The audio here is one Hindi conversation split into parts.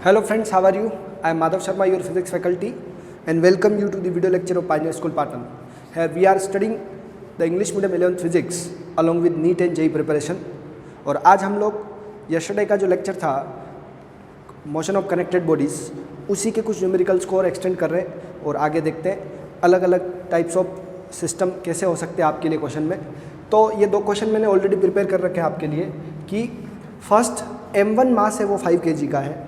Hello friends, how are you? I am Madhav Sharma, your physics faculty, and welcome you to the video lecture of Pioneer School Patan. Here we are studying the English medium 11th physics along with NEET and JEE preparation. और आज हम लोग यस्टरडे का जो लेक्चर था मोशन ऑफ कनेक्टेड बॉडीज़ उसी के कुछ न्यूमेरिकल्स को और एक्सटेंड कर रहे हैं और आगे देखते हैं अलग अलग टाइप्स ऑफ सिस्टम कैसे हो सकते हैं आपके लिए क्वेश्चन में। तो ये दो क्वेश्चन मैंने ऑलरेडी प्रिपेयर कर रखे हैं आपके लिए कि फर्स्ट M1 मास है वो 5 kg का है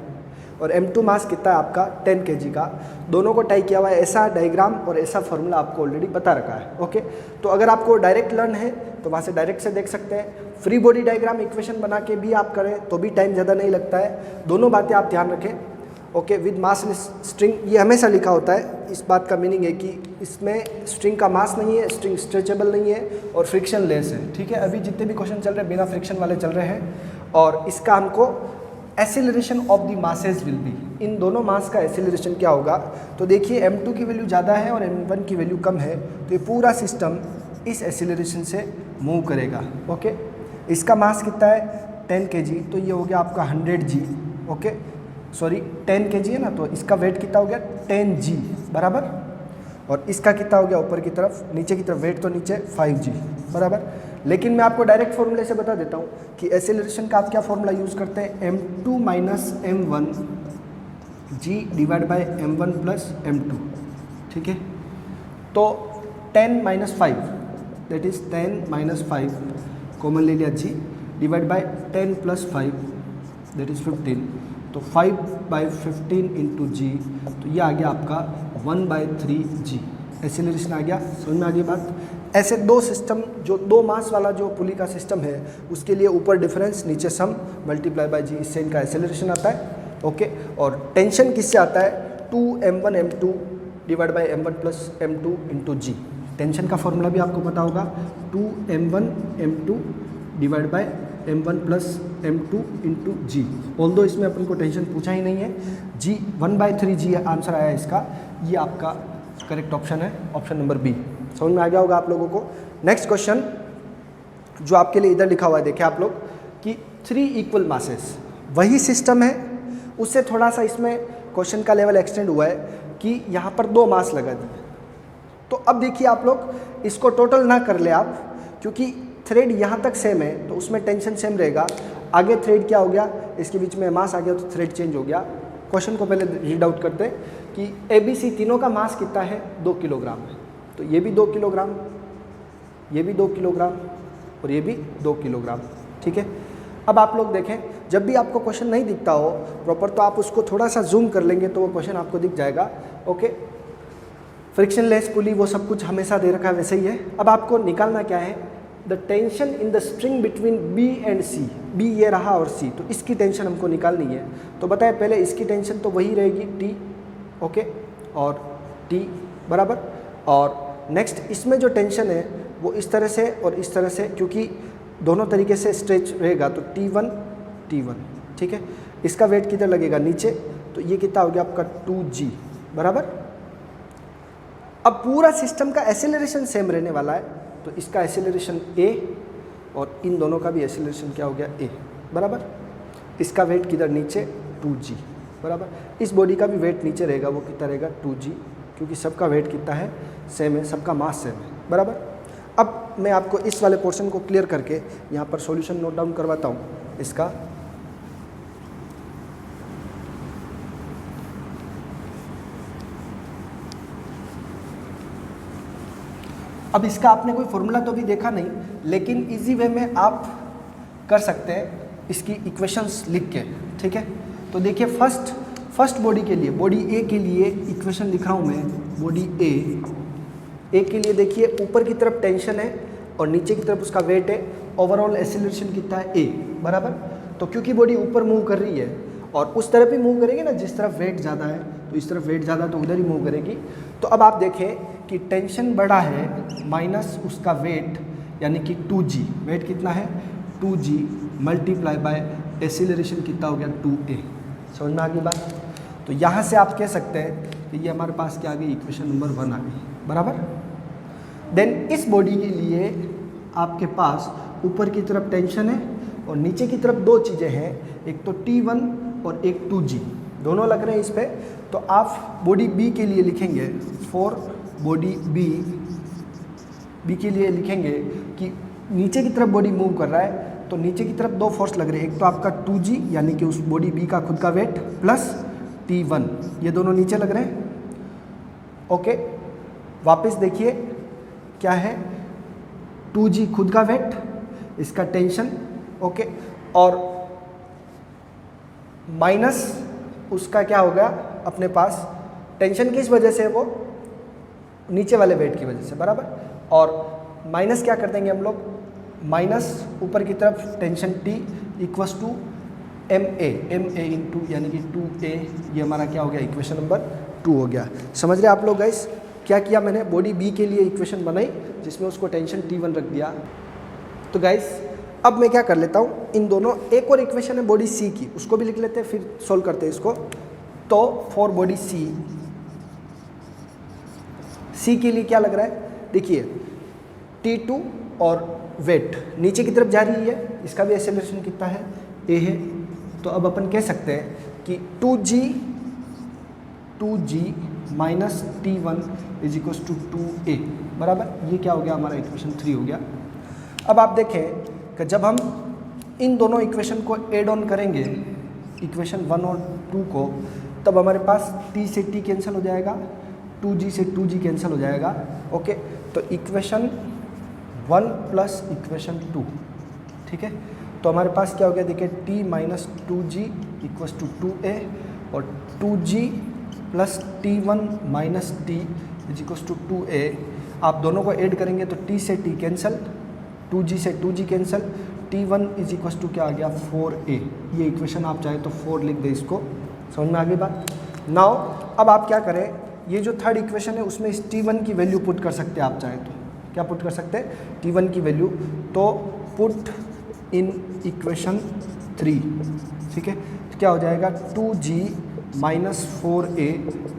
और M2 मास कितना है आपका 10 kg का। दोनों को टाई किया हुआ है, ऐसा डायग्राम और ऐसा फार्मूला आपको ऑलरेडी बता रखा है। ओके, तो अगर आपको डायरेक्ट लर्न है तो वहाँ से डायरेक्ट से देख सकते हैं। फ्री बॉडी डायग्राम इक्वेशन बना के भी आप करें तो भी टाइम ज़्यादा नहीं लगता है। दोनों बातें आप ध्यान रखें। ओके, विद मास स्ट्रिंग ये हमेशा लिखा होता है। इस बात का मीनिंग है कि इसमें स्ट्रिंग का मास नहीं है, स्ट्रिंग स्ट्रेचेबल नहीं है और फ्रिक्शन लेस है। ठीक है, अभी जितने भी क्वेश्चन चल रहे हैं बिना फ्रिक्शन वाले चल रहे हैं और इसका हमको acceleration of the masses will be, इन दोनों मास का एसिलरेशन क्या होगा। तो देखिए M2 की वैल्यू ज़्यादा है और M1 की वैल्यू कम है तो ये पूरा सिस्टम इस एसिलरेशन से मूव करेगा। ओके, इसका मास कितना है 10 kg, तो ये हो गया आपका 100 G। ओके सॉरी 10 kg है ना, तो इसका वेट कितना हो गया 10 G बराबर। और इसका कितना हो गया ऊपर की तरफ, नीचे की तरफ वेट तो नीचे 5 G बराबर। लेकिन मैं आपको डायरेक्ट फॉर्मूले से बता देता हूँ कि एसिलरेशन का आप क्या फॉर्मूला यूज़ करते हैं, M2 minus M1 G divide by M1 plus M2। ठीक है, तो 10 minus 5 that is 10 minus 5 common ले लिया G divide by 10 plus 5 that is 15। तो 5/15 इंटू G, तो ये आ गया आपका 1/3 G एसिलरेशन आ गया। समझ में आ गई बात। ऐसे दो सिस्टम, जो दो मास वाला जो पुली का सिस्टम है उसके लिए ऊपर डिफरेंस नीचे सम मल्टीप्लाई बाय G, इससे इनका एसिलरेशन आता है। ओके, और टेंशन किससे आता है 2M1 M2 divide by M1 plus M2 into G। Tension का फॉर्मूला भी आपको पता होगा 2M1 M2 divide by M1 plus M2 into G। Although इसमें अपन को टेंशन पूछा ही नहीं है। G 1/3 G आंसर आया इसका, ये आपका करेक्ट ऑप्शन है, ऑप्शन नंबर बी। समझ में आ गया होगा आप लोगों को। नेक्स्ट क्वेश्चन जो आपके लिए इधर लिखा हुआ है देखिए आप लोग कि 3 इक्वल मासेस, वही सिस्टम है, उससे थोड़ा सा इसमें क्वेश्चन का लेवल एक्सटेंड हुआ है कि यहाँ पर 2 मास लगा दिए। तो अब देखिए आप लोग इसको टोटल ना कर ले आप, क्योंकि थ्रेड यहाँ तक सेम है तो उसमें टेंशन सेम रहेगा। आगे थ्रेड क्या हो गया, इसके बीच में मास आ गया तो थ्रेड चेंज हो गया। क्वेश्चन को पहले रीड आउट करते हैं कि ABC तीनों का मास कितना है 2 किलोग्राम है। तो ये भी 2 किलोग्राम, ये भी 2 किलोग्राम और ये भी 2 किलोग्राम। ठीक है, अब आप लोग देखें जब भी आपको क्वेश्चन नहीं दिखता हो प्रॉपर तो आप उसको थोड़ा सा जूम कर लेंगे तो वो क्वेश्चन आपको दिख जाएगा। ओके, फ्रिक्शन लेस पुली वो सब कुछ हमेशा दे रखा है वैसे ही है। अब आपको निकालना क्या है, the tension in the string between B and C। B ये रहा और C, तो इसकी टेंशन हमको निकालनी है। तो बताए पहले इसकी टेंशन तो वही रहेगी T, ओके, और T बराबर। और नेक्स्ट इसमें जो टेंशन है वो इस तरह से और इस तरह से, क्योंकि दोनों तरीके से स्ट्रेच रहेगा तो T1 T1। ठीक है, इसका वेट किधर लगेगा नीचे, तो ये कितना हो गया आपका 2G बराबर। अब पूरा सिस्टम का एसिलरेशन सेम रहने वाला है तो इसका एसिलरेशन A और इन दोनों का भी एसिलरेशन क्या हो गया A बराबर। इसका वेट किधर नीचे 2G बराबर। इस बॉडी का भी वेट नीचे रहेगा, वो कितना रहेगा 2G, क्योंकि सबका वेट कितना है सेम है, सबका मास सेम है बराबर। अब मैं आपको इस वाले पोर्शन को क्लियर करके यहाँ पर सॉल्यूशन नोट डाउन करवाता हूँ इसका। अब इसका आपने कोई फॉर्मूला तो भी देखा नहीं, लेकिन इजी वे में आप कर सकते हैं इसकी इक्वेशंस लिख के। ठीक है, तो देखिए फर्स्ट बॉडी के लिए, बॉडी ए के लिए इक्वेशन लिख रहा हूँ मैं। बॉडी ए के लिए देखिए ऊपर की तरफ टेंशन है और नीचे की तरफ उसका वेट है। ओवरऑल एसिलरेशन कितना है A बराबर। तो क्योंकि बॉडी ऊपर मूव कर रही है और उस तरफ ही मूव करेगी ना, जिस तरफ वेट ज़्यादा है तो इस तरफ वेट ज़्यादा तो उधर ही मूव करेगी। तो अब आप देखें कि टेंशन बड़ा है माइनस उसका वेट, यानी कि 2G, वेट कितना है 2G मल्टीप्लाई बाय एसिलरेशन कितना हो गया 2A। समझ में आ गई बात। तो यहाँ से आप कह सकते हैं कि ये हमारे पास क्या आ गई, इक्वेशन नंबर 1 आ गई बराबर। देन इस बॉडी के लिए आपके पास ऊपर की तरफ टेंशन है और नीचे की तरफ 2 चीज़ें हैं, एक तो T1 और एक 2G दोनों लग रहे हैं इस पे, तो आप बॉडी बी के लिए लिखेंगे, फॉर बॉडी बी के लिए लिखेंगे कि नीचे की तरफ बॉडी मूव कर रहा है, तो नीचे की तरफ दो फोर्स लग रहे हैं, एक तो आपका 2g यानी कि उस बॉडी बी का खुद का वेट प्लस T1, ये दोनों नीचे लग रहे हैं। ओके, वापस देखिए क्या है, 2g खुद का वेट, इसका टेंशन, ओके, और माइनस उसका क्या हो गया अपने पास, टेंशन किस वजह से, वो नीचे वाले वेट की वजह से, बराबर, और माइनस क्या कर देंगे हम लोग, माइनस ऊपर की तरफ tension T equals to ma into यानी कि 2a, ये हमारा क्या हो गया, इक्वेशन नंबर 2 हो गया। समझ रहे आप लोग गाइस, क्या किया मैंने, बॉडी बी के लिए इक्वेशन बनाई जिसमें उसको टेंशन T1 रख दिया। तो गाइस अब मैं क्या कर लेता हूँ, इन दोनों, एक और इक्वेशन है बॉडी सी की, उसको भी लिख लेते हैं, फिर सोल्व करते हैं इसको। तो फॉर बॉडी सी के लिए क्या लग रहा है, देखिए T2 और वेट नीचे की तरफ जा रही है, इसका भी एक्सेलरेशन कितना है, a है। तो अब अपन कह सकते हैं कि 2g minus T1 is equals to 2a, बराबर, ये क्या हो गया हमारा इक्वेशन 3 हो गया। अब आप देखें कि जब हम इन दोनों इक्वेशन को एड ऑन करेंगे, इक्वेशन 1 और 2 को, तब हमारे पास t से t कैंसिल हो जाएगा, 2g से 2g कैंसिल हो जाएगा। ओके, तो इक्वेशन 1 प्लस इक्वेशन 2, ठीक है, तो हमारे पास क्या हो गया, देखिए t minus 2g equals to 2a, और 2g plus T1 minus t is equals to 2a। आप दोनों को ऐड करेंगे तो t से t कैंसिल, 2g से 2g cancel, T1 is equals to क्या आ गया, 4a। ये इक्वेशन आप चाहे तो 4 लिख दें, इसको समझ में आ गई बात। नाउ अब आप क्या करें, ये जो थर्ड इक्वेशन है उसमें इस T1 की वैल्यू पुट कर सकते हैं, आप चाहे तो क्या पुट कर सकते हैं, T1 की वैल्यू, तो पुट इन इक्वेशन 3, ठीक है, तो क्या हो जाएगा, 2g minus 4a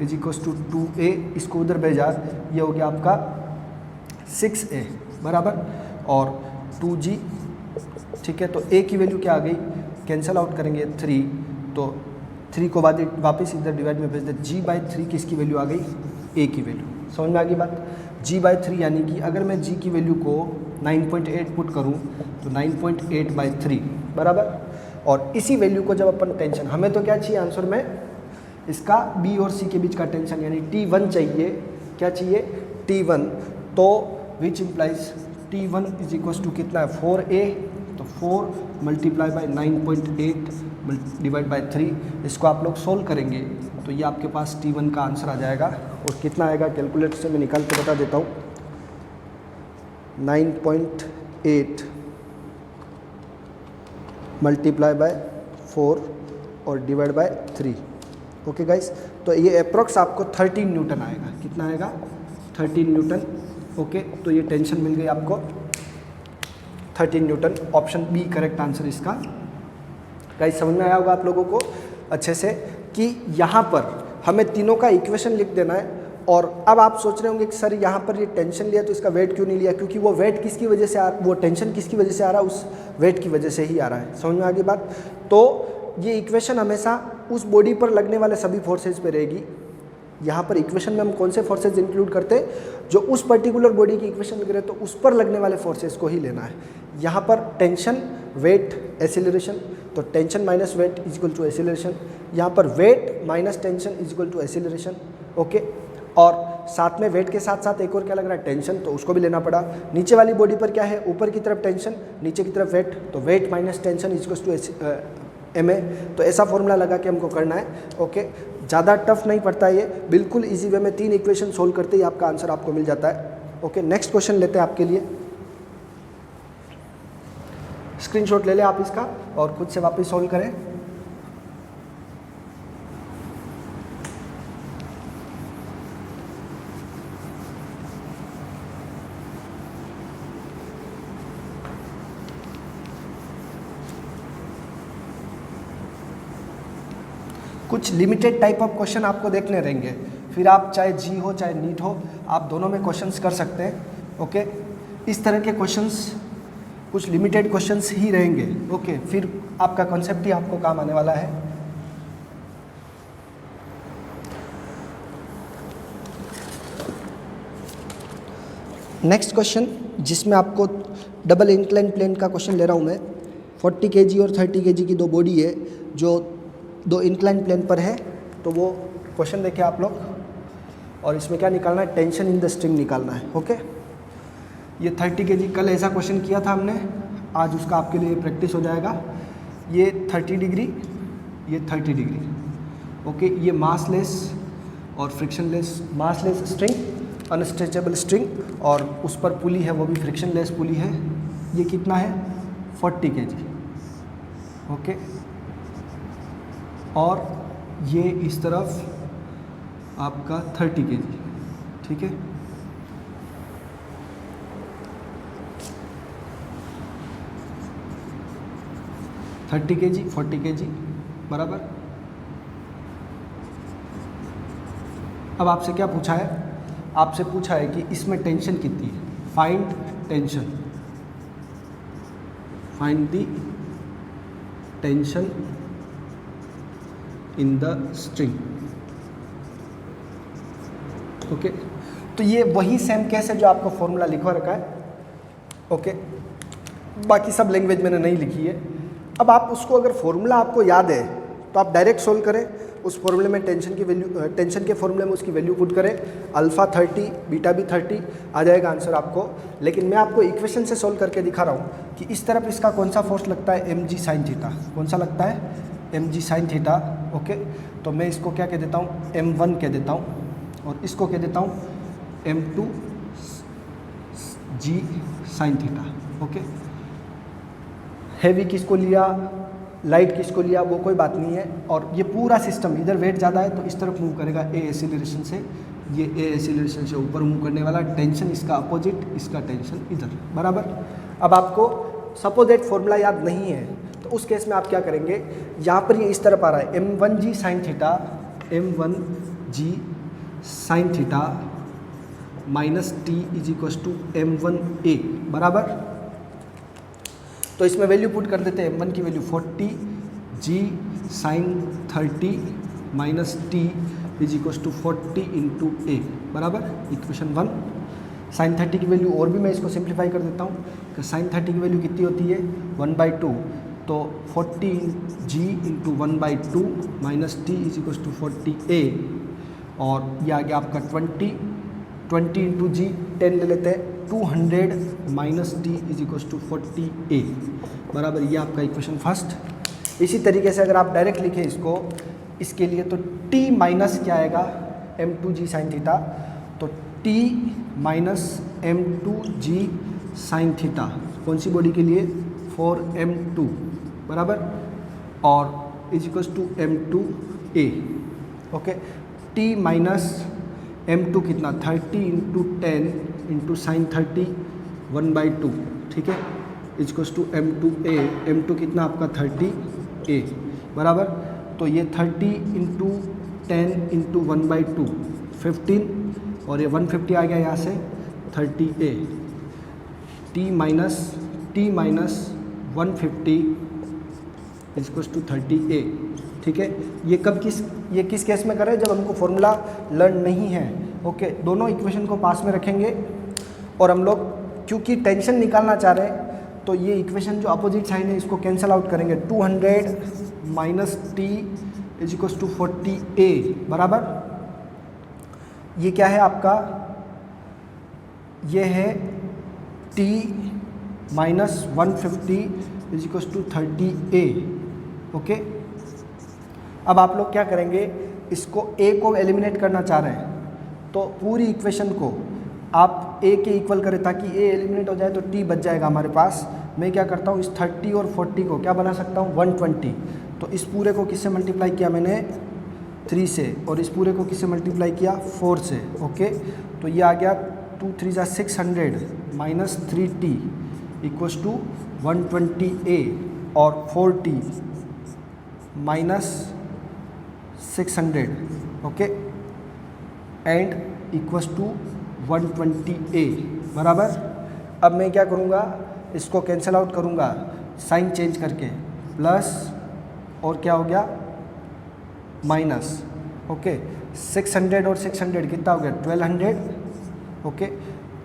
is equals to 2a, इसको उधर भेजा, ये हो गया आपका 6a, बराबर, और 2g, ठीक है, तो a की वैल्यू क्या आ गई, कैंसिल आउट करेंगे 3, तो 3 को वापस इधर डिवाइड में भेज दे, g/3 किसकी वैल्यू आ गई, a की वैल्यू। समझ में आ गई बात, g/3 यानी कि अगर मैं g की वैल्यू को 9.8 पुट करूं तो 9.8/3, बराबर, और इसी वैल्यू को जब अपन टेंशन, हमें तो क्या चाहिए आंसर में, इसका b और c के बीच का टेंशन यानी T1 चाहिए, क्या चाहिए, T1, तो which implies T1 is equals to कितना है, 4a, तो 4 मल्टीप्लाई बाई 9.8 डिवाइड बाई 3, इसको आप लोग सोल्व करेंगे तो ये आपके पास T1 का आंसर आ जाएगा, और कितना आएगा, कैलकुलेटर से मैं निकाल के बता देता हूँ, 9.8 मल्टीप्लाई बाय 4 और डिवाइड बाय 3। ओके गाइस, तो ये अप्रॉक्स आपको 13 न्यूटन आएगा, कितना आएगा, 13 न्यूटन। ओके, तो ये टेंशन मिल गई आपको 13 newton, option B correct answer इसका। गाइस समझ में आया होगा आप लोगों को अच्छे से कि यहाँ पर हमें तीनों का इक्वेशन लिख देना है। और अब आप सोच रहे होंगे कि सर यहाँ पर ये टेंशन लिया तो इसका वेट क्यों नहीं लिया, क्योंकि वो वेट किसकी वजह से वो टेंशन किसकी वजह से आ रहा है, उस वेट की वजह से ही आ रहा है। समझ में आ गई बात। तो ये इक्वेशन हमेशा उस बॉडी पर लगने वाले सभी फोर्सेज पे रहेगी। यहाँ पर इक्वेशन में हम कौन से फोर्सेज इंक्लूड करते हैं, जो उस पर्टिकुलर बॉडी की इक्वेशन लिख रहे हैं तो उस पर लगने वाले फोर्सेज को ही लेना है। यहाँ पर टेंशन, वेट, एसिलरेशन, तो tension minus weight is equal to acceleration. यहाँ पर weight minus tension is equal to acceleration. Okay, और साथ में वेट के साथ साथ एक और क्या लग रहा है, टेंशन, तो उसको भी लेना पड़ा। नीचे वाली बॉडी पर क्या है, ऊपर की तरफ टेंशन, नीचे की तरफ वेट, तो weight minus tension is equal to MA। तो ऐसा फॉर्मूला लगा के हमको करना है। ओके, ज़्यादा टफ नहीं पड़ता है ये, बिल्कुल इजी वे में 3 इक्वेशन सोल्व करते ही आपका आंसर आपको मिल जाता है। ओके, नेक्स्ट क्वेश्चन लेते हैं आपके लिए। स्क्रीनशॉट ले लें आप इसका और खुद से वापस सोल्व करें। कुछ लिमिटेड टाइप ऑफ क्वेश्चन आपको देखने रहेंगे, फिर आप चाहे जी हो चाहे नीट हो, आप दोनों में क्वेश्चंस कर सकते हैं। ओके, इस तरह के क्वेश्चंस कुछ लिमिटेड क्वेश्चंस ही रहेंगे। ओके, फिर आपका कॉन्सेप्ट ही आपको काम आने वाला है। नेक्स्ट क्वेश्चन जिसमें आपको डबल इंक्लाइन प्लेन का क्वेश्चन ले रहा हूँ मैं। 40 kg और 30 kg की दो बॉडी है जो दो इंक्लाइन प्लेन पर है। तो वो क्वेश्चन देखें आप लोग, और इसमें क्या निकालना है, टेंशन इन द स्ट्रिंग निकालना है। ओके, ये 30 kg कल ऐसा क्वेश्चन किया था हमने, आज उसका आपके लिए प्रैक्टिस हो जाएगा। ये 30 डिग्री, ये 30 डिग्री। ओके, ये मासलेस और frictionless, massless string, unstretchable string, और उस पर पुली है वो भी फ्रिक्शनलेस पुली है। ये कितना है, 40 kg। ओके, और ये इस तरफ आपका 30 kg। ठीक है, थर्टी kg 40 kg बराबर। अब आपसे क्या पूछा है, आपसे पूछा है कि इसमें टेंशन कितनी है। Find tension, find the tension in the string. Okay, तो ये वही सेम केस है जो आपका फॉर्मूला लिखवा रखा है। ओके, बाकी सब लैंग्वेज मैंने नहीं लिखी है। अब आप उसको, अगर फॉर्मूला आपको याद है तो आप डायरेक्ट सोल्व करें। उस फॉर्मूले में टेंशन की वैल्यू, टेंशन के फॉर्मूले में उसकी वैल्यू पुट करें, अल्फ़ा 30 बीटा भी 30 आ जाएगा आंसर आपको। लेकिन मैं आपको इक्वेशन से सोल्व करके दिखा रहा हूँ कि इस तरफ इसका कौन सा फोर्स लगता है, mg साइन थीटा। कौन सा लगता है, mg साइन थीटा। ओके, तो मैं इसको क्या कह देता हूँ, m1 कह देता हूँ, और इसको कह देता हूँ m2 g sine theta. Okay, heavy किसको लिया, लाइट किसको लिया, वो कोई बात नहीं है। और ये पूरा सिस्टम, इधर वेट ज़्यादा है तो इस तरफ मूव करेगा ए एक्सीलरेशन से, ये ए एक्सीलरेशन से ऊपर मूव करने वाला। टेंशन इसका अपोजिट, इसका टेंशन इधर, बराबर। अब आपको सपोज दैट फॉर्मूला याद नहीं है तो उस केस में आप क्या करेंगे, यहाँ पर ये इस तरफ आ रहा है m1g sine theta, m1g sine theta minus T is equal to m1a बराबर। तो इसमें वैल्यू पुट कर देते हैं, m1 की value 40 g sine 30 minus T is equal to 40 into A बराबर, इक्वेशन 1। साइन 30 की वैल्यू और भी मैं इसको सिंप्लीफाई कर देता हूँ कि साइन 30 की वैल्यू कितनी होती है, 1/2। तो 40 g into 1/2 minus T is equal to 40 a, और ये आ गया आपका 20 इंटू जी 10 ले लेते हैं, 200 minus T is equal to 40 a बराबर। ये आपका इक्वेशन फर्स्ट। इसी तरीके से अगर आप डायरेक्ट लिखें इसको, इसके लिए तो t माइनस क्या आएगा, m2g साइन थीटा। तो t minus m2g sine theta कौन सी बॉडी के लिए, 4m2 बराबर, और is equal to m2a। Okay, t minus m2 कितना, 30 इंटू 10 इंटू साइन 30 1/2। ठीक है, इक्वल्स टू m2a, m2 कितना आपका 30a बराबर। तो ये 30 इंटू 10 इंटू 1/2 15, और ये 150 आ गया यहाँ से 30a। t minus 150 equals to 30a। ठीक है, ये किस केस में करें, जब हमको फॉर्मूला लर्न नहीं है। ओके, दोनों इक्वेशन को पास में रखेंगे, और हम लोग क्योंकि टेंशन निकालना चाह रहे हैं तो ये इक्वेशन जो अपोजिट साइन है इसको कैंसिल आउट करेंगे। 200 minus T is equal to 40a बराबर। ये क्या है आपका, ये है t minus 150 is equal to 30a। Okay, अब आप लोग क्या करेंगे, इसको a को एलिमिनेट करना चाह रहे हैं तो पूरी इक्वेशन को आप a के इक्वल करें ताकि a एलिमिनेट हो जाए, तो t बच जाएगा हमारे पास। मैं क्या करता हूँ, इस 30 और 40 को क्या बना सकता हूँ, 120। तो इस पूरे को किससे मल्टीप्लाई किया मैंने, 3 से, और इस पूरे को किससे मल्टीप्लाई किया, 4 से। ओके, तो ये आ गया 2 3 जा 600 minus 3t equals to 120a, और 4t minus 600 okay, and equals to 120a बराबर। अब मैं क्या करूँगा, इसको कैंसिल आउट करूँगा साइन चेंज करके, प्लस और क्या हो गया माइनस। ओके, 600 और 600 कितना हो गया 1200। ओके,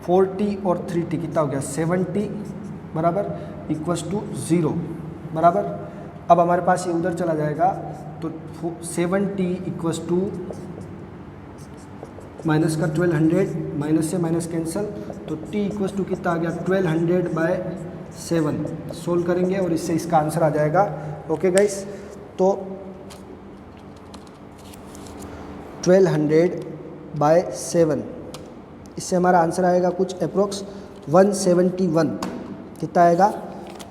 4t और 3t कितना हो गया 70 बराबर इक्वल्स टू 0 बराबर। अब हमारे पास ये उधर चला जाएगा तो 7t इक्वल्स टू माइनस का 1200, माइनस से माइनस कैंसिल, तो t इक्वल्स टू कितना आ गया 1200/7। सोल्व करेंगे और इससे इसका आंसर आ जाएगा। ओके गाइस, तो 1200/7 इससे हमारा आंसर आएगा कुछ अप्रोक्स 171। कितना आएगा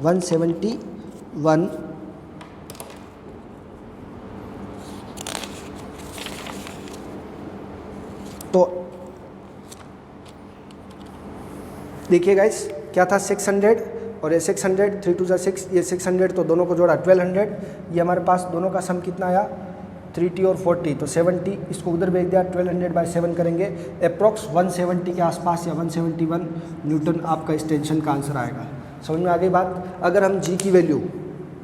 171। तो देखिए गाइस क्या था 600 और ये 600, 3 2 6, ये 600 तो दोनों को जोड़ा 1200। ये हमारे पास दोनों का सम कितना आया 3t और 4t, तो 70, इसको उधर भेज दिया 1200/7 करेंगे, अप्रॉक्स 170 के आसपास या 171 न्यूटन आपका इस टेंशन का आंसर आएगा। समझ में आ गई बात। अगर हम g की वैल्यू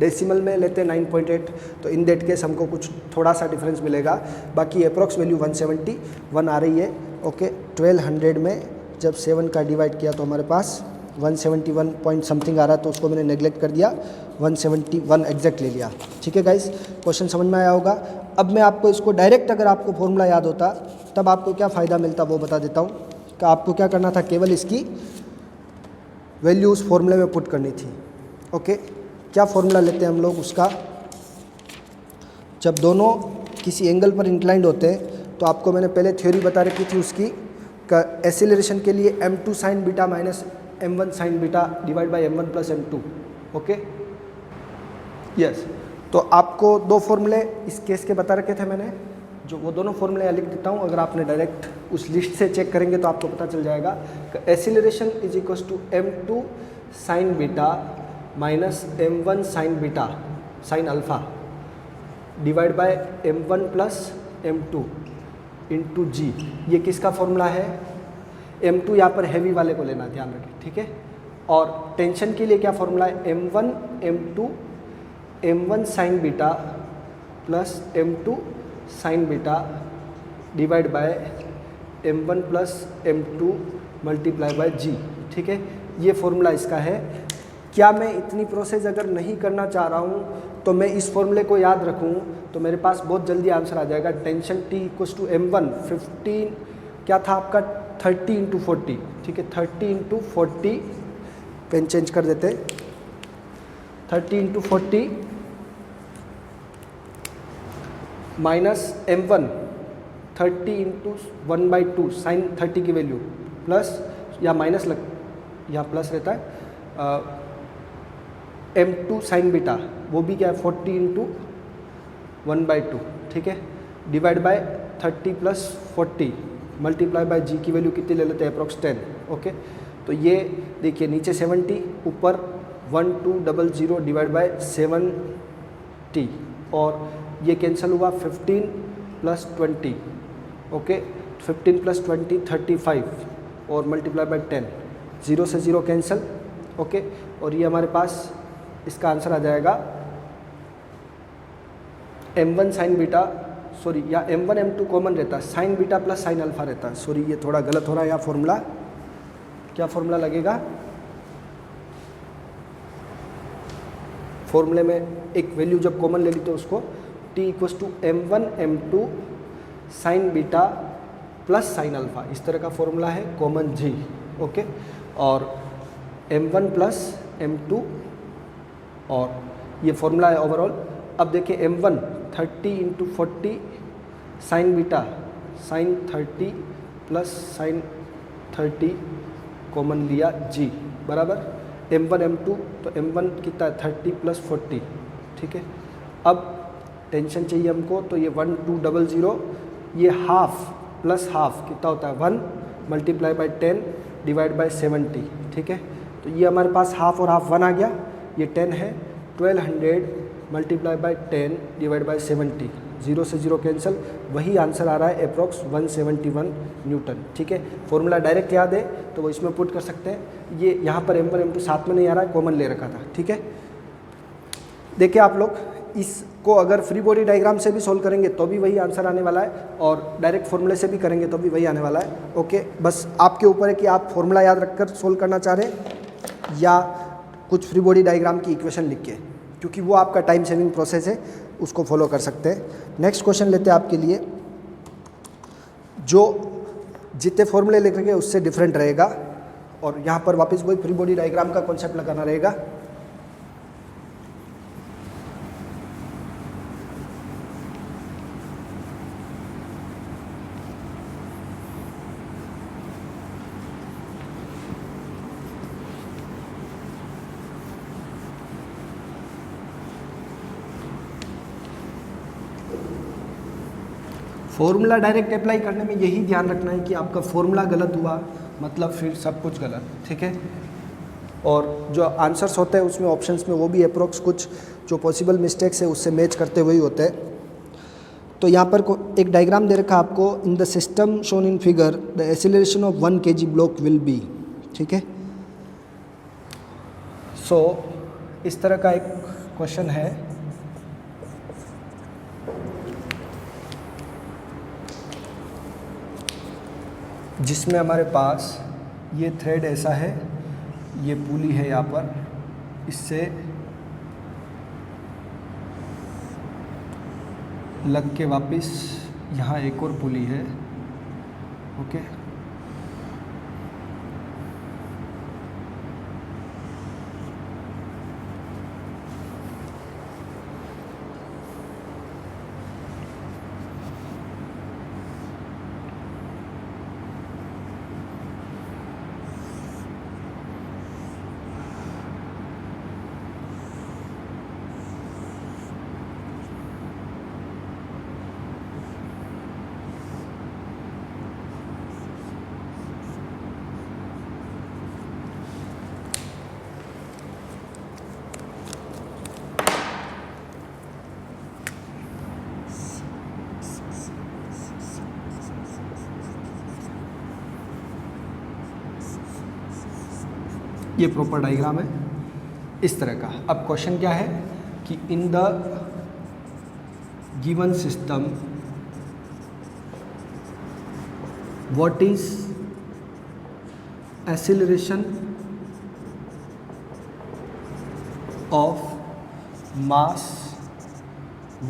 डेसिमल में लेते हैं 9.8 तो इन दैट केस हमको कुछ थोड़ा सा डिफरेंस मिलेगा, बाकी अप्रॉक्स वैल्यू 171 आ रही है। ओके, 1200 में जब 7 का डिवाइड किया तो हमारे पास 171 पॉइंट समथिंग आ रहा है, तो उसको मैंने नेगलेक्ट कर दिया, 171 एग्जैक्ट ले लिया। ठीक है गाइस, क्वेश्चन समझ में आया होगा। अब मैं आपको इसको डायरेक्ट, अगर आपको फॉर्मूला याद होता तब आपको क्या फ़ायदा मिलता वो बता देता हूँ कि आपको क्या करना था, केवल इसकी वैल्यू उस फॉर्मूले में पुट करनी थी। ओके, क्या फॉर्मूला लेते हैं हम लोग उसका, जब दोनों किसी एंगल पर इंक्लाइंड होते हैं तो आपको मैंने पहले थ्योरी बता रखी थी उसकी का एसिलेरेशन के लिए m2 sine beta minus m1 sine beta divide by m1 plus m2। Okay yes, तो आपको दो फॉर्मूले इस केस के बता रखे थे मैंने, जो वो दोनों फॉर्मूले यहाँ लिख देता हूँ। अगर आपने डायरेक्ट उस लिस्ट से चेक करेंगे तो आपको पता चल जाएगा कि acceleration is equals to m2 sine beta minus m1 sine beta sine alpha divide by m1 plus m2 into g. ये किसका फॉर्मूला है, m2 यहाँ पर हैवी वाले को लेना, ध्यान रखें, ठीक है। और टेंशन के लिए क्या फॉर्मूला है, m1 m2 m1 sine beta plus m2 sine beta divide by m1 plus m2 multiply by g. ठीक है, ये फॉर्मूला इसका है। क्या मैं इतनी प्रोसेस अगर नहीं करना चाह रहा हूँ तो मैं इस फॉर्मूले को याद रखूँ तो मेरे पास बहुत जल्दी आंसर आ जाएगा। Tension T equals to m1 15 क्या था आपका 30 इंटू 40। ठीक है, 30 इंटू 40, पेन चेंज कर देते, 30 into 40 minus m1 30 into 1/2 sign 30 की वैल्यू प्लस या माइनस लग, यहाँ प्लस रहता है, m2 साइन बीटा वो भी क्या है 40 इंटू 1/2। ठीक है, divide by 30 plus 40 multiply by g की वैल्यू कितनी ले लेते हैं, अप्रॉक्स 10। ओके, तो ये देखिए नीचे 70 ऊपर 1200 डिवाइड बाय 70 और ये कैंसिल हुआ 15 प्लस 20। ओके, 15 प्लस 20 35 और मल्टीप्लाई बाय 10, 0 से 0 कैंसिल। ओके, और ये हमारे पास इसका आंसर आ जाएगा m1 साइन बीटा, सॉरी या m1 m2 कॉमन रहता है, sign beta plus sine alpha रहता है। सॉरी ये थोड़ा गलत हो रहा है यहाँ फॉर्मूला, क्या फॉर्मूला लगेगा, फॉर्मूले में एक वैल्यू जब कॉमन ले ली तो उसको t equals to m1 m2 sine beta plus sine alpha, इस तरह का फॉर्मूला है कॉमन जी। ओके, और m1 प्लस m2 और ये फॉर्मूला है ओवरऑल। अब देखिए m1 30 into 40 sign beta sign 30 plus sign 30 common लिया जी बराबर m1 m2, तो m1 कितना है 30 प्लस 40। ठीक है, अब टेंशन चाहिए हमको, तो ये 1200, ये हाफ प्लस हाफ कितना होता है 1 मल्टीप्लाई बाय 10 डिवाइड बाय 70। ठीक है, तो ये हमारे पास हाफ और हाफ 1 आ गया, ये 10 है, 1200 मल्टीप्लाई बाय 10 डिवाइड बाय 70, 0 से 0 कैंसिल, वही आंसर आ रहा है अप्रॉक्स 171 न्यूटन। ठीक है, फॉर्मूला डायरेक्ट याद है तो वो इसमें पुट कर सकते हैं। ये यहाँ पर m1 m2 साथ में नहीं आ रहा है, कॉमन ले रखा था। ठीक है, देखिए आप लोग इसको अगर फ्री बॉडी डायग्राम से भी सोल्व करेंगे तो भी वही आंसर आने वाला है, और डायरेक्ट फॉर्मूले से भी करेंगे तो भी वही आने वाला है। ओके, बस आपके ऊपर है कि आप फॉर्मूला याद रखकर सोल्व करना चाह रहे हैं या कुछ फ्री बॉडी डायग्राम की इक्वेशन लिख के, क्योंकि वो आपका टाइम सेविंग प्रोसेस है, उसको फॉलो कर सकते हैं। नेक्स्ट क्वेश्चन लेते हैं आपके लिए, जो जितने फॉर्मूले लिख रहे उससे डिफरेंट रहेगा, और यहाँ पर वापस वही फ्री बॉडी डायग्राम का कॉन्सेप्ट लगाना रहेगा। फॉर्मूला डायरेक्ट अप्लाई करने में यही ध्यान रखना है कि आपका फॉर्मूला गलत हुआ मतलब फिर सब कुछ गलत, ठीक है। और जो आंसर्स होते हैं उसमें ऑप्शंस में वो भी अप्रोक्स कुछ जो पॉसिबल मिस्टेक्स है उससे मैच करते हुए ही होते हैं। तो यहाँ पर एक डायग्राम दे रखा है आपको, in the system shown in figure the acceleration of 1 kg block will be, ठीक है। सो इस तरह का एक क्वेश्चन है, जिसमें हमारे पास ये थ्रेड ऐसा है, ये पुली है यहाँ पर, इससे लग के वापस यहाँ एक और पुली है। ओके, ये प्रॉपर डायग्राम है इस तरह का। अब क्वेश्चन क्या है कि in the given system what is acceleration of mass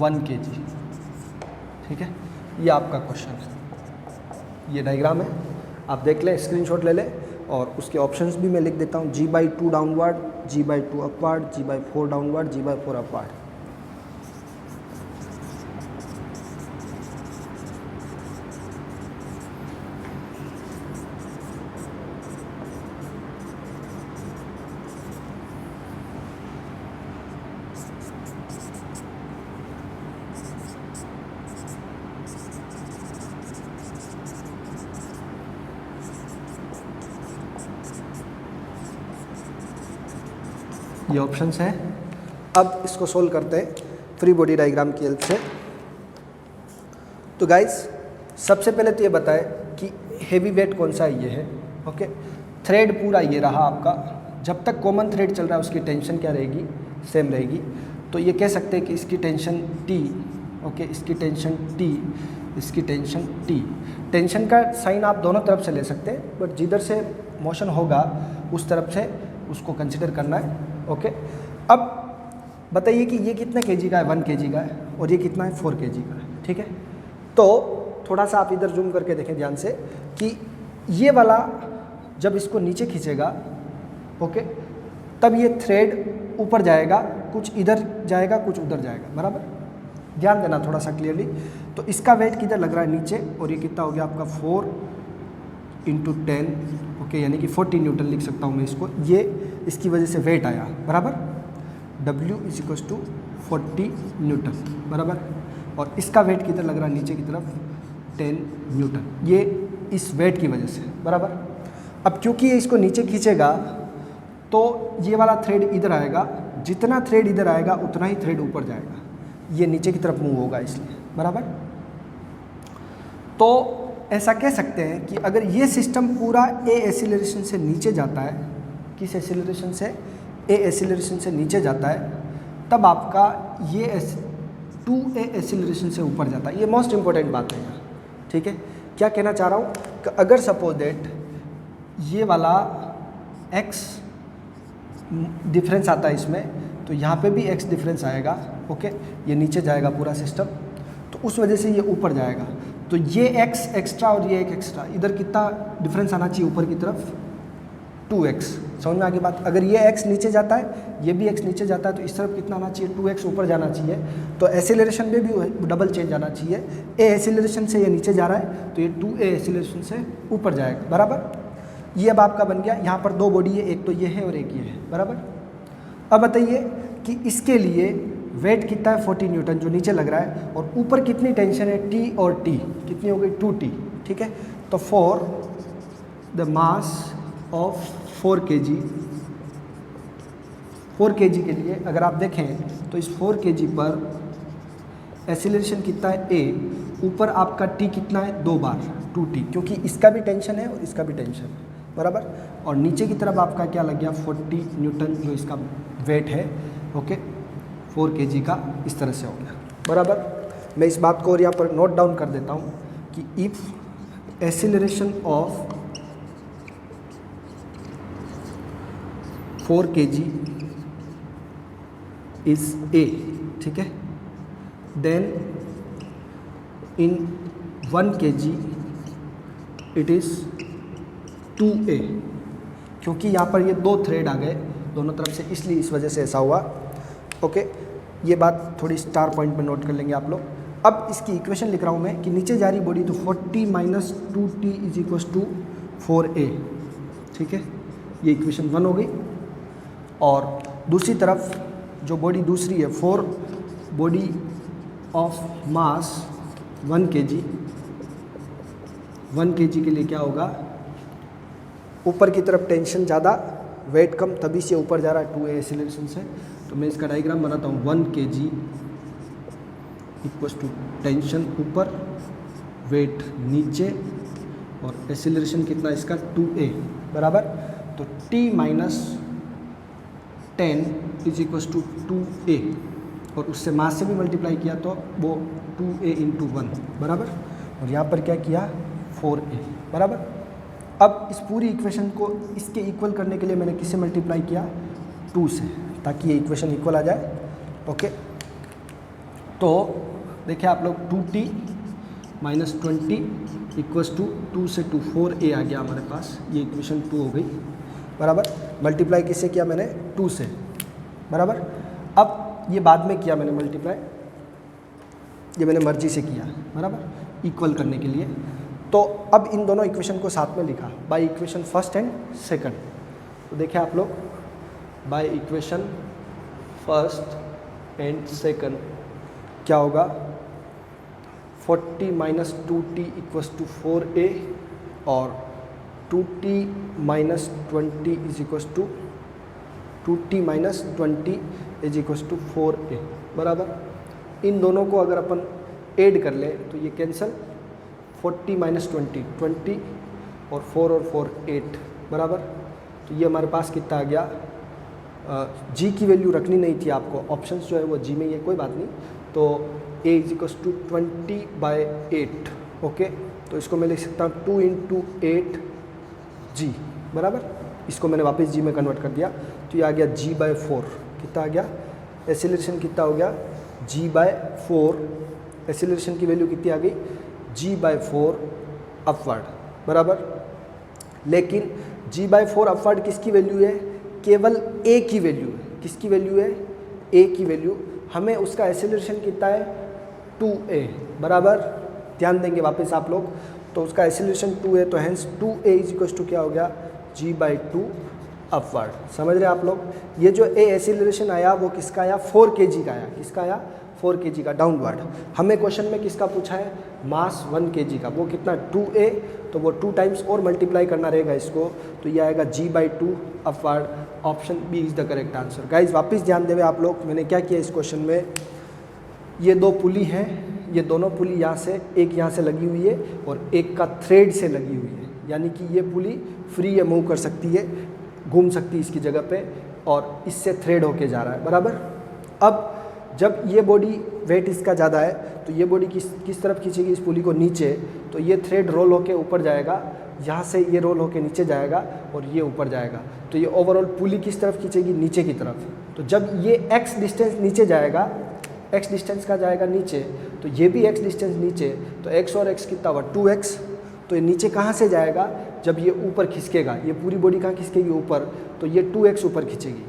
1 kg, ठीक है। ये आपका क्वेश्चन है, ये डायग्राम है, आप देख लें, स्क्रीनशॉट ले लें, और उसके ऑप्शंस भी मैं लिख देता हूँ। G/2 downward, G/2 upward, G/4 downward, G/4 upward. ये ऑप्शंस हैं। अब इसको सोल्व करते हैं फ्री बॉडी डायग्राम की हेल्प से। तो गाइस सबसे पहले तो ये बताएं कि हेवी वेट कौन सा ये है। ओके, थ्रेड पूरा ये रहा आपका, जब तक कॉमन थ्रेड चल रहा है उसकी टेंशन क्या रहेगी, सेम रहेगी। तो ये कह सकते हैं कि इसकी टेंशन T, ओके, इसकी टेंशन T, इसकी टेंशन T। टेंशन का साइन आप दोनों तरफ से ले सकते हैं, बट जिधर से मोशन होगा उस तरफ से उसको कंसिडर करना है। ओके, अब बताइए कि ये कितने केजी का है, 1 kg का है, और ये कितना है, 4 kg का है, ठीक है। तो थोड़ा सा आप इधर जूम करके देखें ध्यान से कि ये वाला जब इसको नीचे खींचेगा, ओके, तब ये थ्रेड ऊपर जाएगा, कुछ इधर जाएगा, कुछ उधर जाएगा, बराबर। ध्यान देना थोड़ा सा क्लियरली। तो इसका वेट किधर लग रहा है, नीचे, और ये कितना हो गया आपका 4 × 10, ओके, यानी कि 40 न्यूटन लिख सकता हूँ मैं इसको। ये इसकी वजह से वेट आया, बराबर। W = 40 न्यूटन, बराबर। और इसका वेट किधर लग रहा है, नीचे की तरफ, 10 न्यूटन, ये इस वेट की वजह से, बराबर। अब क्योंकि ये इसको नीचे खींचेगा तो ये वाला थ्रेड इधर आएगा, जितना थ्रेड इधर आएगा उतना ही थ्रेड ऊपर जाएगा, ये नीचे की तरफ मूव होगा इसलिए, बराबर। तो ऐसा कह सकते हैं कि अगर ये सिस्टम पूरा A एक्सीलरेशन से नीचे जाता है, किस एक्सीलरेशन से, A एक्सीलरेशन से नीचे जाता है, तब आपका ये 2a एक्सीलरेशन से ऊपर जाता है। ये मोस्ट इंपॉर्टेंट बात है यहाँ, ठीक है। क्या कहना चाह रहा हूँ कि अगर सपोज दैट ये वाला x डिफरेंस आता है इसमें, तो यहाँ पे भी x डिफरेंस आएगा, ओके। ये नीचे जाएगा पूरा सिस्टम, तो उस वजह से ये ऊपर जाएगा। तो ये x एक्स्ट्रा और ये एक एक्स्ट्रा, इधर कितना डिफरेंस आना चाहिए ऊपर की तरफ, 2x। समझ में आ गई बात। अगर ये x नीचे जाता है, ये भी x नीचे जाता है, तो इस तरफ कितना आना चाहिए, 2x ऊपर जाना चाहिए। तो एक्सीलरेशन में भी डबल चेंज आना चाहिए। a एक्सीलरेशन से ये नीचे जा रहा है, तो ये 2a एक्सीलरेशन से ऊपर जाएगा, बराबर। ये अब आपका बन गया। यहाँ पर दो बॉडी है, एक तो ये है और एक ये है, बराबर। अब बताइए कि इसके लिए वेट कितना है, 40 न्यूटन जो नीचे लग रहा है, और ऊपर कितनी टेंशन है, T और T कितनी हो गई, 2T, ठीक है। तो for the mass of 4 kg, 4 kg के लिए अगर आप देखें तो इस 4 kg पर एक्सीलरेशन कितना है, a, ऊपर आपका T कितना है, 2 बार 2T, क्योंकि इसका भी टेंशन है और इसका भी टेंशन है, बराबर। और नीचे की तरफ आपका क्या लग गया, 40 न्यूटन जो इसका वेट है, ओके, 4 kg का, इस तरह से हो गया, बराबर। मैं इस बात को और यहाँ पर नोट डाउन कर देता हूँ कि if acceleration of 4 kg is a, ठीक है, then in 1 kg it is 2a, क्योंकि यहाँ पर ये दो थ्रेड आ गए दोनों तरफ से, इसलिए इस वजह से ऐसा हुआ, ओके। ये बात थोड़ी स्टार पॉइंट में नोट कर लेंगे आप लोग। अब इसकी इक्वेशन लिख रहा हूँ मैं कि नीचे जा रही बॉडी, तो 40 minus 2t is equal to 4a, ठीक है। ये इक्वेशन 1 हो गई। और दूसरी तरफ जो बॉडी दूसरी है, 4 body of mass 1 kg, 1 kg के लिए क्या होगा, ऊपर की तरफ टेंशन ज़्यादा, वेट कम, तभी से ऊपर जा रहा है 2a एक्सीलरेशन से। तो मैं इसका डायग्राम बनाता हूँ, 1 kg इक्वल्स टू टेंशन ऊपर, वेट नीचे, और एक्सीलरेशन कितना इसका, 2a, बराबर। तो t minus 10 is equals to 2a, और उससे मास से भी मल्टीप्लाई किया तो वो 2a इंटू 1, बराबर। और यहाँ पर क्या किया, 4a, बराबर। अब इस पूरी इक्वेशन को इसके इक्वल करने के लिए मैंने किससे मल्टीप्लाई किया, 2 से, ताकि ये इक्वेशन इक्वल आ जाए, ओके। तो देखिए आप लोग, 2t माइनस 20 इक्वल्स टू 2 से 2 4a आ गया हमारे पास, ये इक्वेशन 2 हो गई, बराबर। मल्टीप्लाई किससे किया मैंने, 2 से, बराबर। अब ये बाद में किया मैंने मल्टीप्लाई, ये मैंने मर्जी से किया, बराबर, इक्वल करने के लिए। तो अब इन दोनों इक्वेशन को साथ में लिखा, by equation first and second. तो देखिए आप लोग, by equation first and second क्या होगा, 40 minus 2t equals to 4a, और 2t minus 20 is equals to 2t minus 20 is equals to 4a, बराबर। इन दोनों को अगर अपन ऐड कर ले तो ये कैंसल, 40 माइनस 20 और 4 और 4 8, बराबर। तो ये हमारे पास कितना आ गया, g की वैल्यू रखनी नहीं थी आपको, ऑप्शंस जो है वो g में, ये कोई बात नहीं। तो a is equals to 20/8, okay. तो इसको मैं लिख सकता हूँ 2 इंटू 8g, बराबर। इसको मैंने वापस g में कन्वर्ट कर दिया, तो ये आ गया g/4, कितना आ गया, एक्सीलरेशन कितना हो गया, g/4, एक्सीलरेशन की वैल्यू कितनी आ गई, g/4 अपवर्ड, बराबर। लेकिन g/4 अपवर्ड किसकी वैल्यू है, केवल a की वैल्यू है, किसकी वैल्यू है, a की वैल्यू। हमें उसका एक्सीलरेशन कितना है, 2a, बराबर। ध्यान देंगे वापस आप लोग, तो उसका एक्सीलरेशन 2 है, तो hence 2a is equal to क्या हो गया, g/2 अपवर्ड। समझ रहे हैं आप लोग। ये जो a एक्सीलरेशन आया वो किसका आया, 4 kg का आया, किसका आया, 4 kg का डाउनवर्ड। हमें क्वेश्चन में किसका पूछा है, मास 1 kg का, वो कितना 2a, तो वो 2 टाइम्स और मल्टीप्लाई करना रहेगा इसको, तो ये आएगा g/2 upward. Option B is the correct answer. Guys वापस ध्यान देवे आप लोग, मैंने क्या किया इस क्वेश्चन में, ये दो पुली हैं, ये दोनों पुली यहाँ से, एक यहाँ से लगी हुई है और एक का थ्रेड से लगी हुई है, यानी कि ये पुली फ्री है, मूव कर सकती है, घूम सकती है इसकी जगह पे, और इससे थ्रेड होके जा रहा है, बराबर। अब जब ये बॉडी वेट इसका ज़्यादा है तो ये बॉडी किस तरफ खींचेगी इस पुली को, नीचे। तो ये थ्रेड रोल होके ऊपर जाएगा, यहाँ से ये रोल होके नीचे जाएगा और ये ऊपर जाएगा। तो ये ओवरऑल पुली किस तरफ खींचेगी, नीचे की तरफ। तो जब ये x डिस्टेंस नीचे जाएगा, x डिस्टेंस का जाएगा नीचे, तो ये भी x डिस्टेंस नीचे, तो x और x कितना हुआ 2x। तो ये नीचे कहाँ से जाएगा, जब ये ऊपर खिसकेगा, ये पूरी बॉडी कहाँ खिसकेगी, ऊपर। तो ये 2x ऊपर खींचेगी।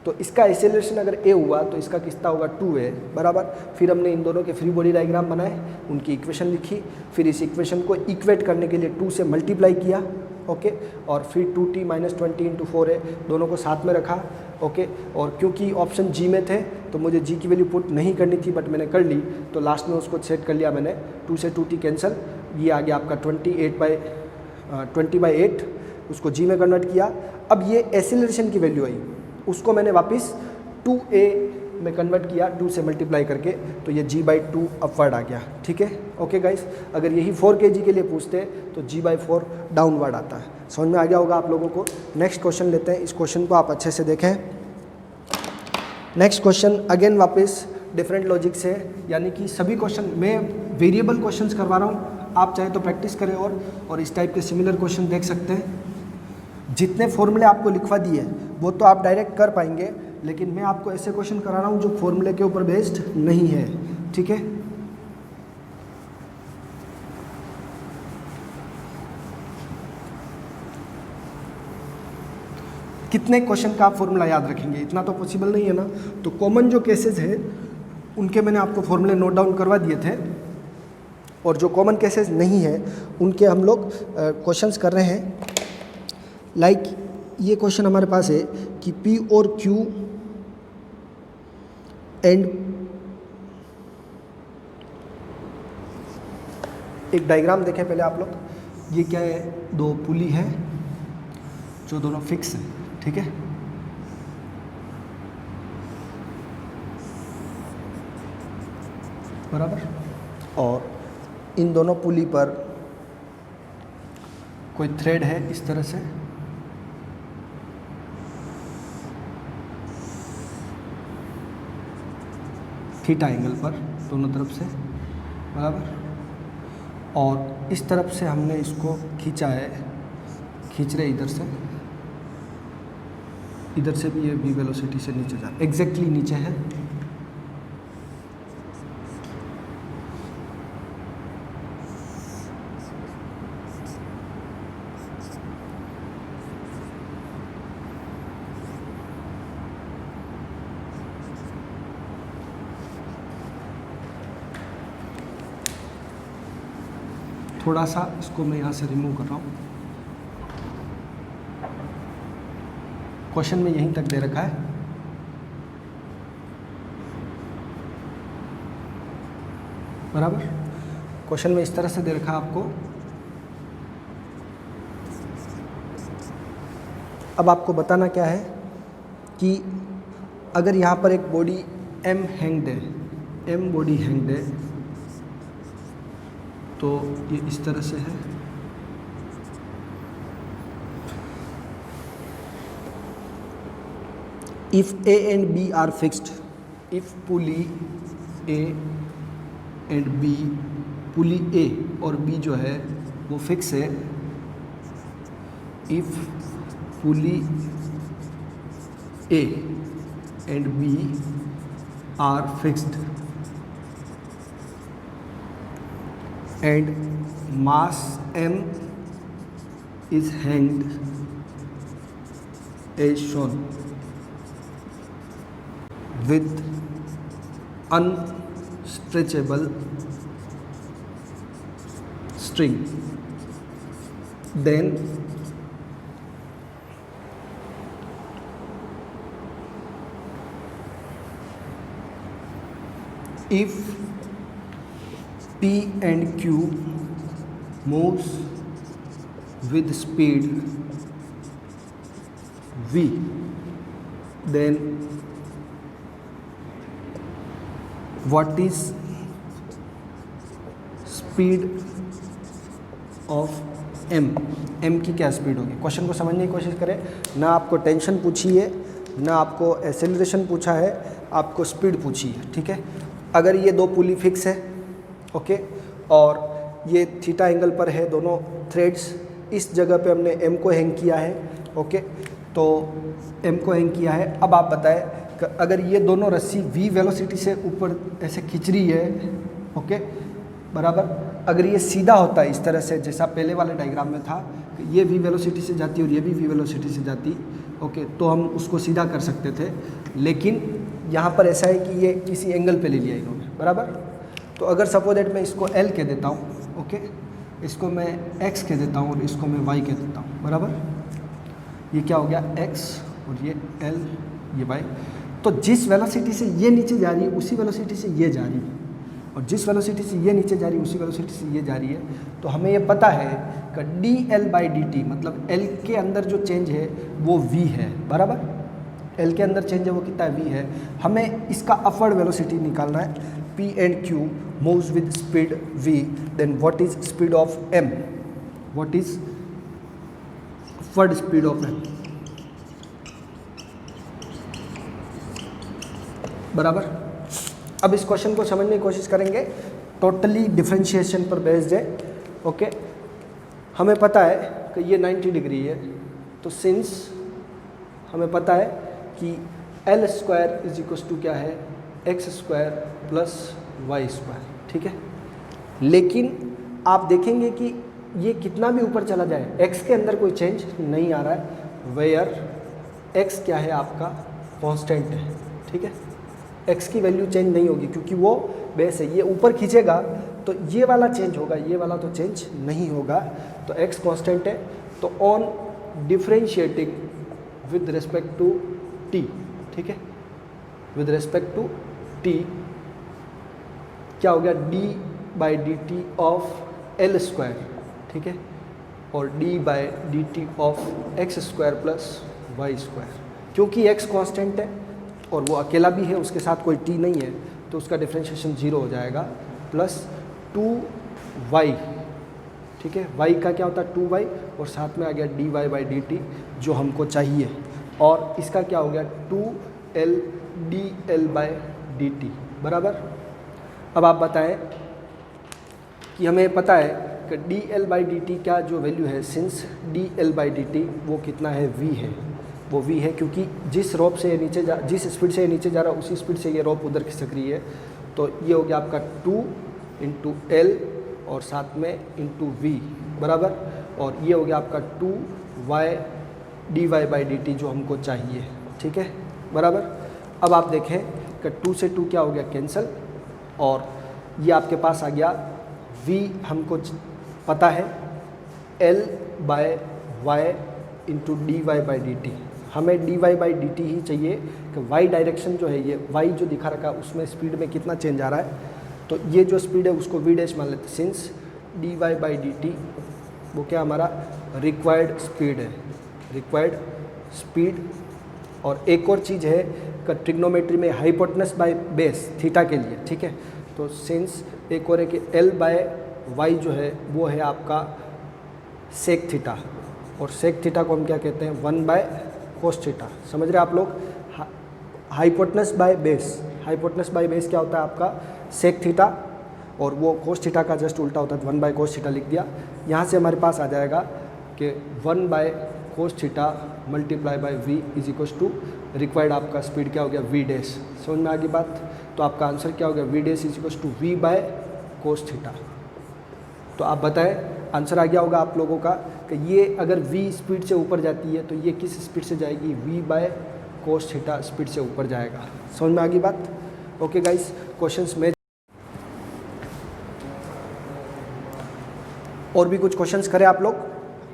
तो इसका एक्सेलरेशन अगर a हुआ तो इसका कितना होगा 2a बराबर। फिर हमने इन दोनों के फ्री बॉडी डायग्राम बनाए, उनकी इक्वेशन लिखी, फिर इस इक्वेशन को इक्वेट करने के लिए 2 से मल्टीप्लाई किया, ओके। और फिर 2t - 20 × 4a दोनों को साथ में रखा, ओके। और क्योंकि ऑप्शन जी में थे तो मुझे जी की वैल्यू पुट नहीं करनी थी, बट मैंने कर ली, तो लास्ट में उसको सेट कर लिया मैंने। 2 से 2t कैंसिल, ये आ गया आपका 20/8, उसको जी में कन्वर्ट किया। अब ये एक्सेलरेशन की वैल्यू आई, उसको मैंने वापस 2a में कन्वर्ट किया, 2 से मल्टीप्लाई करके, तो ये g/2 अपवर्ड आ गया, ठीक है, ओके गाइस। अगर यही 4 kg के लिए पूछते तो g/4 डाउनवर्ड आता है। समझ में आ गया होगा आप लोगों को। नेक्स्ट क्वेश्चन लेते हैं, इस क्वेश्चन को आप अच्छे से देखें। नेक्स्ट क्वेश्चन अगेन वापस डिफरेंट लॉजिक से, यानी कि सभी क्वेश्चन मैं वेरिएबल क्वेश्चंस करवा रहा हूँ, आप चाहे तो प्रैक्टिस करें और इस टाइप के सिमिलर क्वेश्चन देख सकते हैं। जितने फॉर्मूले आपको लिखवा दिए वो तो आप डायरेक्ट कर पाएंगे, लेकिन मैं आपको ऐसे क्वेश्चन करा रहा हूँ जो फॉर्मूले के ऊपर बेस्ड नहीं है, ठीक है। कितने क्वेश्चन का आप फॉर्मूला याद रखेंगे, इतना तो पॉसिबल नहीं है ना। तो कॉमन जो केसेस है उनके मैंने आपको फॉर्मूले नोट डाउन करवा दिए थे, और जो कॉमन केसेस नहीं है उनके हम लोग क्वेश्चंस कर रहे हैं। लाइक ये क्वेश्चन हमारे पास है कि P और Q एंड एक डायग्राम देखें पहले आप लोग। ये क्या है, 2 पुली है जो दोनों फिक्स है, ठीक है। बराबर। और इन दोनों पुली पर कोई थ्रेड है इस तरह से, थीटा एंगल पर दोनों तरफ से, बराबर। और इस तरफ से हमने इसको खींचा है, खींच रहे इधर से भी ये v वेलोसिटी से नीचे जा रहा है, एग्जैक्टली नीचे है। थोड़ा सा इसको मैं यहाँ से रिमूव कर रहा हूँ। क्वेश्चन में यहीं तक दे रखा है, बराबर। क्वेश्चन में इस तरह से दे रखा है आपको। अब आपको बताना क्या है कि अगर यहाँ पर एक बॉडी M हैंग्ड है, M बॉडी हैंग्ड है, तो ये इस तरह से है। If A and B are fixed, if pulley A and B, pulley A और B जो है वो फिक्स है, if pulley A and B are fixed and mass M is hanged as shown with unstretchable string, then if P and Q moves with speed v, then what is speed of m? m की क्या स्पीड होगी? क्वेश्चन को समझने की कोशिश करें। ना आपको टेंशन पूछी है, ना आपको एक्सेलरेशन पूछा है, आपको स्पीड पूछी है, ठीक है। अगर ये दो पुली फिक्स है, ओके, और ये थीटा एंगल पर है दोनों थ्रेड्स, इस जगह पे हमने एम को हैंग किया है, ओके, तो एम को हैंग किया है। अब आप बताएं कि अगर ये दोनों रस्सी v वेलोसिटी से ऊपर ऐसे खींच रही है, ओके, बराबर, अगर ये सीधा होता है इस तरह से जैसा पहले वाले डायग्राम में था, ये v वेलोसिटी से जाती और ये भी v वेलोसिटी से जाती, ओके, तो हम उसको सीधा कर सकते थे। लेकिन यहाँ पर ऐसा है कि ये किसी एंगल पे ले लिया इन्होंने, बराबर। तो अगर सपोज दैट मैं इसको L कह देता हूँ, ओके, इसको मैं x कह देता हूँ और इसको मैं y कह देता हूँ, बराबर। ये क्या हो गया x और ये L, ये y। तो जिस वेलोसिटी से ये नीचे जा रही है उसी वेलोसिटी से ये जा रही है, और जिस वेलोसिटी से ये नीचे जा रही है उसी वेलोसिटी से ये जा रही है। तो हमें ये पता है कि dl/dt मतलब L के अंदर जो चेंज है वो v है, बराबर। L के अंदर चेंज है वो कितना v है। हमें इसका अपवर्ड वेलोसिटी निकालना है। P and Q moves with speed v, then what is speed of m? What is upward speed of m? बराबर। अब इस क्वेश्चन को समझने की कोशिश करेंगे, टोटली डिफरेंशिएशन पर बेस्ड है, ओके। हमें पता है कि ये 90 डिग्री है, तो सिंस हमें पता है कि L square is equal to क्या है, x square plus y square, ठीक है। लेकिन आप देखेंगे कि ये कितना भी ऊपर चला जाए x के अंदर कोई चेंज नहीं आ रहा है, वेयर x क्या है आपका कांस्टेंट है, ठीक है। x की वैल्यू चेंज नहीं होगी क्योंकि वो बेस है। ये ऊपर खींचेगा तो ये वाला चेंज होगा, ये वाला तो चेंज नहीं होगा, तो x कांस्टेंट है। तो on differentiating with respect to t, ठीक है, विद रिस्पेक्ट टू t क्या हो गया, d/dt ऑफ L स्क्वायर, ठीक है, और d/dt of x square plus y square. क्योंकि x कांस्टेंट है और वो अकेला भी है, उसके साथ कोई t नहीं है, तो उसका डिफरेंशिएशन 0 हो जाएगा, प्लस 2y, ठीक है। y का क्या होता है 2y, और साथ में आ गया dy/dt जो हमको चाहिए, और इसका क्या हो गया 2L dl/dt, बराबर। अब आप बताएं कि हमें पता है कि dl/dt का जो वैल्यू है, सिंस dl/dt वो कितना है, v है, वो v है क्योंकि जिस रोप से ये नीचे जा, जिस स्पीड से ये नीचे जा रहा है उसी स्पीड से ये रोप उधर खिसक रही है। तो ये हो गया आपका 2 इंटू L और साथ में इंटू v, बराबर, और ये हो गया आपका 2y dy/dt जो हमको चाहिए, ठीक है, बराबर। अब आप देखें कि 2 से 2 क्या हो गया, कैंसिल, और ये आपके पास आ गया v हमको पता है L/y इंटू dy/dt। हमें dy/dt ही चाहिए कि y डायरेक्शन जो है, ये y जो दिखा रखा है उसमें स्पीड में कितना चेंज आ रहा है। तो ये जो स्पीड है उसको v डैश मान लेते हैं, सिंस dy/dt वो क्या हमारा रिक्वायर्ड स्पीड है, रिक्वायर्ड स्पीड। और एक और चीज़ है कि ट्रिग्नोमेट्री में हाइपोटेनस बाय बेस थीटा के लिए, ठीक है, तो सिंस एक और है कि L/y जो है वो है आपका सेक थीटा, और सेक थीटा को हम क्या कहते हैं 1/cos थीटा। समझ रहे आप लोग, hypotenuse by base, hypotenuse by base क्या होता है आपका सेक थीटा, और वो कोस थीटा का जस्ट उल्टा होता है, 1/cos थीटा लिख दिया। यहाँ से हमारे पास आ जाएगा कि 1/cos theta multiply by v is equal to required आपका स्पीड क्या हो गया v डैश। समझ में आ गई बात। तो आपका आंसर क्या हो गया v dash is equal to v/cos theta. तो आप बताएं, आंसर आ गया होगा आप लोगों का कि ये अगर v स्पीड से ऊपर जाती है तो ये किस स्पीड से जाएगी, v/cos थीटा स्पीड से ऊपर जाएगा। समझ में आ गई बात। ओके गाइस, क्वेश्चंस में और भी कुछ क्वेश्चंस करें आप लोग।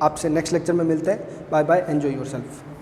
आपसे नेक्स्ट लेक्चर में मिलते हैं। Bye bye, enjoy yourself.